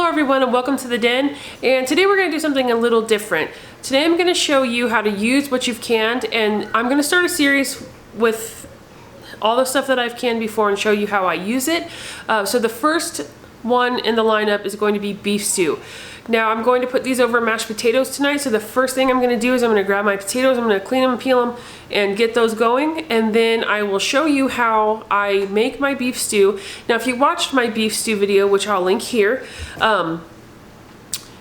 Hello everyone and welcome to the den, and today we're going to do something a little different. Today I'm going to show you how to use what you've canned, and I'm going to start a series with all the stuff that I've canned before and show you how I use it. So the first one in the lineup is going to be beef stew. Now I'm going to put these over mashed potatoes tonight, so the first thing I'm going to do is I'm going to grab my potatoes, I'm going to clean them, peel them, and get those going, and then I will show you how I make my beef stew. Now if you watched my beef stew video, which I'll link here,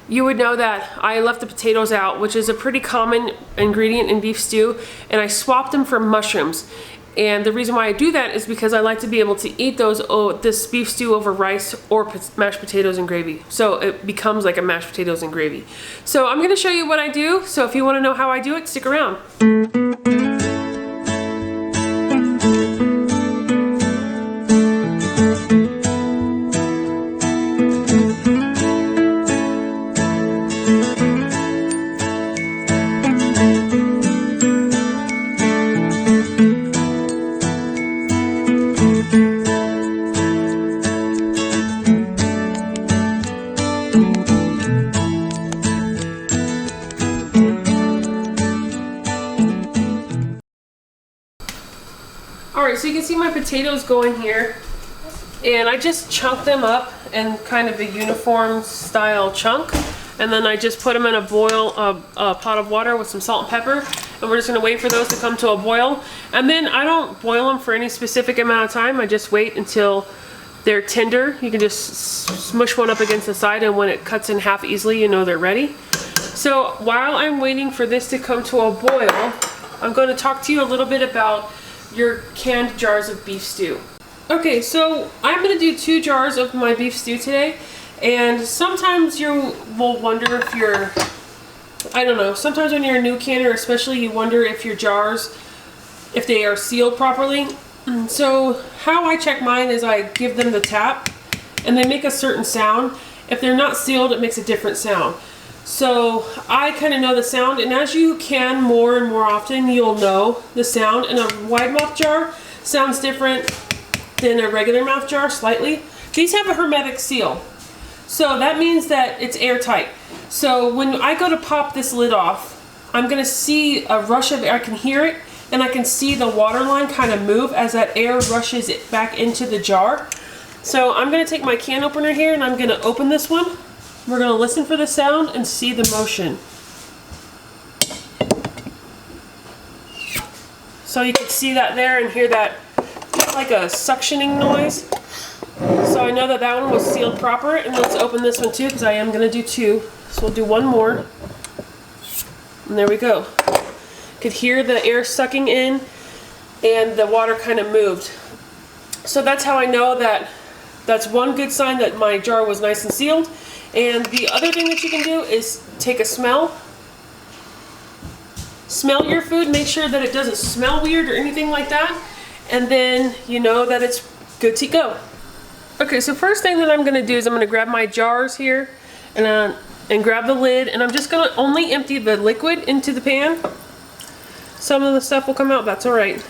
you would know that I left the potatoes out, which is a pretty common ingredient in beef stew, and I swapped them for mushrooms. And the reason why I do that is because I like to be able to eat this beef stew over rice or mashed potatoes and gravy. So it becomes like a mashed potatoes and gravy. So I'm gonna show you what I do. So if you wanna know how I do it, stick around. Alright, so you can see my potatoes going here, and I just chunk them up in kind of a uniform style chunk, and then I just put them in a pot of water with some salt and pepper, and we're just going to wait for those to come to a boil. And then I don't boil them for any specific amount of time, I just wait until they're tender. You can just smush one up against the side, and when it cuts in half easily, you know they're ready. So while I'm waiting for this to come to a boil, I'm going to talk to you a little bit about your canned jars of beef stew. Okay, so I'm going to do 2 jars of my beef stew today, and sometimes you will wonder if you're, I don't know, sometimes when you're a new canner especially, you wonder if your jars, if they are sealed properly. So how I check mine is I give them the tap, and they make a certain sound. If they're not sealed, it makes a different sound. So I kind of know the sound, and as you can more and more often, you'll know the sound. And a wide mouth jar sounds different than a regular mouth jar slightly. These have a hermetic seal, so that means that it's airtight. So when I go to pop this lid off, I'm going to see a rush of air. I can hear it, and I can see the water line kind of move as that air rushes it back into the jar. So I'm going to take my can opener here, and I'm going to open this one. We're going to listen for the sound and see the motion. So you can see that there and hear that like a suctioning noise. So I know that that one was sealed proper, and let's open this one too, because I am going to do 2. So we'll do one more. And there we go. Could hear the air sucking in, and the water kind of moved. So that's how I know that that's one good sign that my jar was nice and sealed. And the other thing that you can do is take a smell. Smell your food, make sure that it doesn't smell weird or anything like that, and then you know that it's good to go. Okay, so first thing that I'm going to do is I'm going to grab my jars here and grab the lid, and I'm just going to only empty the liquid into the pan. Some of the stuff will come out, that's alright.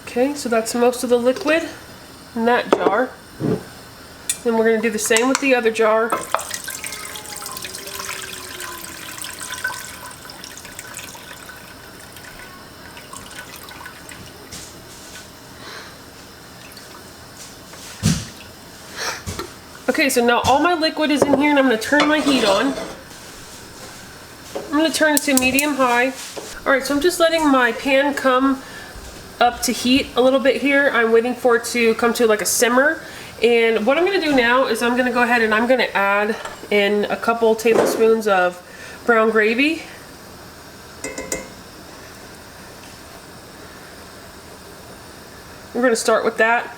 Okay, so that's most of the liquid in that jar. Then we're going to do the same with the other jar. Okay, so now all my liquid is in here, and I'm going to turn my heat on. I'm going to turn it to medium-high. Alright, so I'm just letting my pan come up to heat a little bit here. I'm waiting for it to come to like a simmer, and what I'm going to do now is I'm going to go ahead and I'm going to add in a couple tablespoons of brown gravy. We're going to start with that,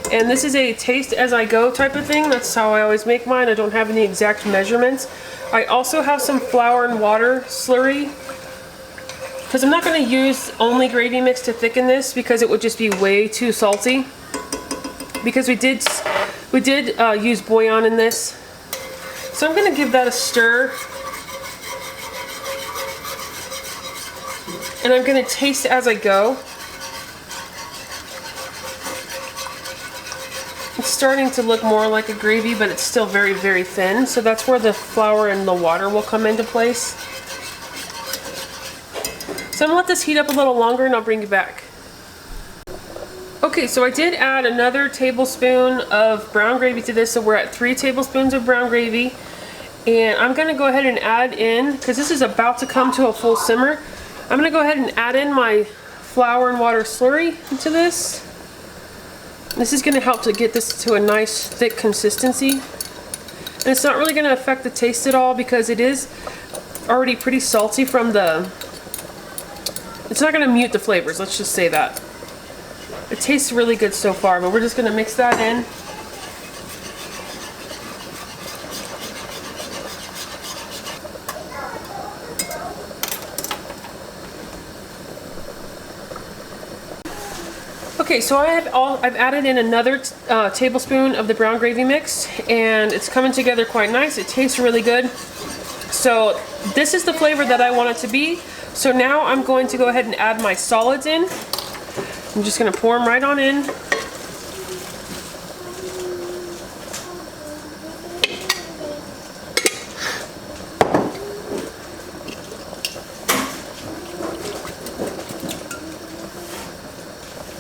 and this is a taste as I go type of thing. That's how I always make mine. I don't have any exact measurements. I also have some flour and water slurry, because I'm not going to use only gravy mix to thicken this, because it would just be way too salty. Because we did use bouillon in this, So I'm gonna give that a stir. And I'm gonna taste as I go. It's starting to look more like a gravy, but it's still very, very thin. So that's where the flour and the water will come into place. So I'm gonna let this heat up a little longer and I'll bring you back. Okay, so I did add another tablespoon of brown gravy to this, so we're at 3 tablespoons of brown gravy. And I'm gonna go ahead and add in, because this is about to come to a full simmer, I'm gonna go ahead and add in my flour and water slurry into this. This is gonna help to get this to a nice thick consistency. And it's not really gonna affect the taste at all because it is already pretty salty from the, it's not gonna mute the flavors, let's just say that. It tastes really good so far, but we're just gonna mix that in. Okay, so I've added in another tablespoon of the brown gravy mix, and it's coming together quite nice. It tastes really good. So this is the flavor that I want it to be. So now I'm going to go ahead and add my solids in. I'm just going to pour them right on in.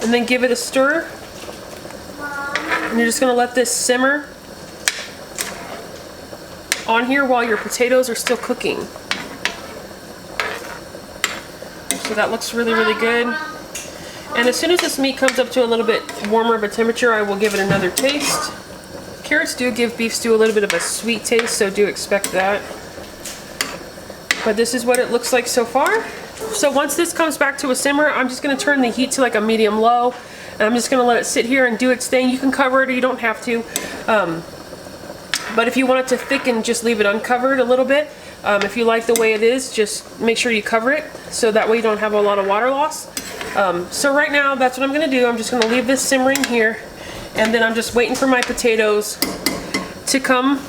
And then give it a stir. And you're just going to let this simmer on here while your potatoes are still cooking. So that looks really, really good. And as soon as this meat comes up to a little bit warmer of a temperature, I will give it another taste. Carrots do give beef stew a little bit of a sweet taste, so do expect that. But this is what it looks like so far. So once this comes back to a simmer, I'm just going to turn the heat to like a medium-low, and I'm just going to let it sit here and do its thing. You can cover it or you don't have to. But if you want it to thicken, just leave it uncovered a little bit. If you like the way it is, just make sure you cover it so that way you don't have a lot of water loss. So right now, that's what I'm going to do. I'm just going to leave this simmering here, and then I'm just waiting for my potatoes to come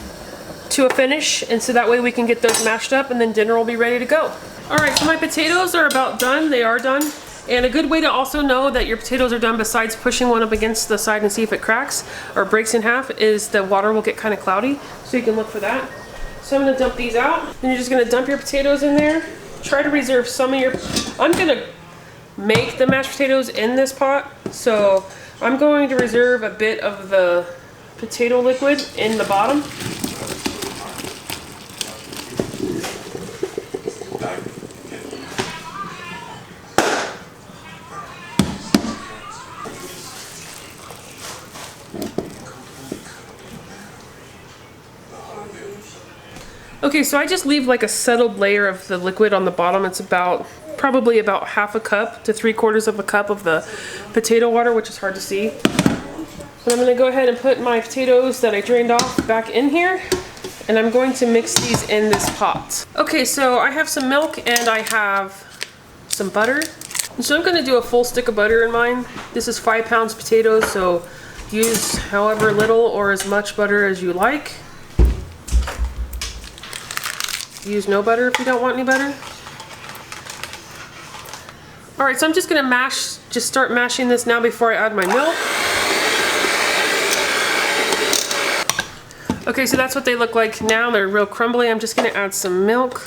to a finish, and so that way we can get those mashed up and then dinner will be ready to go. Alright, so my potatoes are about done. They are done. And a good way to also know that your potatoes are done, besides pushing one up against the side and see if it cracks or breaks in half, is the water will get kind of cloudy. So you can look for that. So I'm going to dump these out. Then you're just going to dump your potatoes in there. Try to reserve some of your... I'm going to make the mashed potatoes in this pot. So I'm going to reserve a bit of the potato liquid in the bottom. Okay, so I just leave like a settled layer of the liquid on the bottom. It's probably about half a cup to 3/4 of a cup of the potato water, which is hard to see. So I'm going to go ahead and put my potatoes that I drained off back in here, and I'm going to mix these in this pot. Okay, so I have some milk and I have some butter. And so I'm going to do a full stick of butter in mine. This is 5 pounds potatoes, so use however little or as much butter as you like. Use no butter if you don't want any butter. Alright, so I'm just going to start mashing this now before I add my milk. Okay, so that's what they look like now. They're real crumbly. I'm just going to add some milk.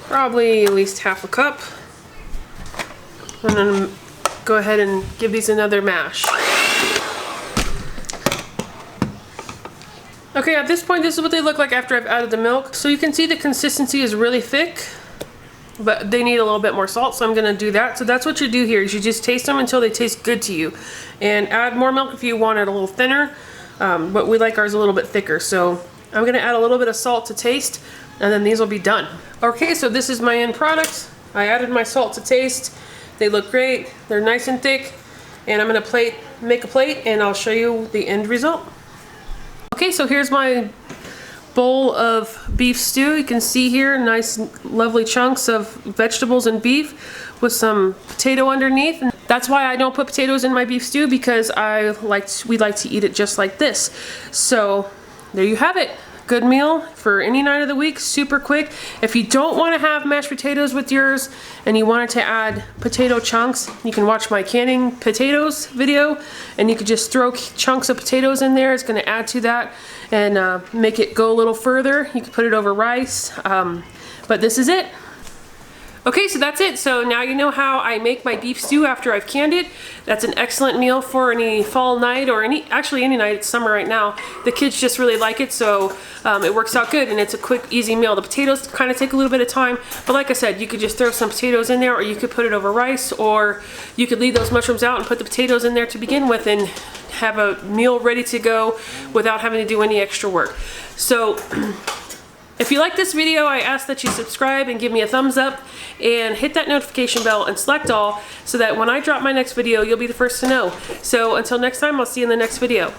Probably at least half a cup. And then go ahead and give these another mash. Okay, at this point, this is what they look like after I've added the milk. So you can see the consistency is really thick, but they need a little bit more salt, so I'm gonna do that. So that's what you do here, is you just taste them until they taste good to you. And add more milk if you want it a little thinner, but we like ours a little bit thicker. So I'm gonna add a little bit of salt to taste, and then these will be done. Okay, so this is my end product. I added my salt to taste. They look great, they're nice and thick, and I'm gonna make a plate, and I'll show you the end result. Okay, so here's my bowl of beef stew. You can see here nice lovely chunks of vegetables and beef with some potato underneath. That's why I don't put potatoes in my beef stew, because we like to eat it just like this. So there you have it. Good meal for any night of the week, super quick. If you don't want to have mashed potatoes with yours and you wanted to add potato chunks, you can watch my canning potatoes video, and you could just throw chunks of potatoes in there. It's going to add to that and make it go a little further. You can put it over rice, but this is it. Okay, so that's it. So now you know how I make my beef stew after I've canned it. That's an excellent meal for any fall night, or actually any night. It's summer right now. The kids just really like it, so it works out good, and it's a quick, easy meal. The potatoes kind of take a little bit of time, but like I said, you could just throw some potatoes in there, or you could put it over rice, or you could leave those mushrooms out and put the potatoes in there to begin with and have a meal ready to go without having to do any extra work. So if you like this video, I ask that you subscribe and give me a thumbs up and hit that notification bell and select all, so that when I drop my next video, you'll be the first to know. So until next time, I'll see you in the next video.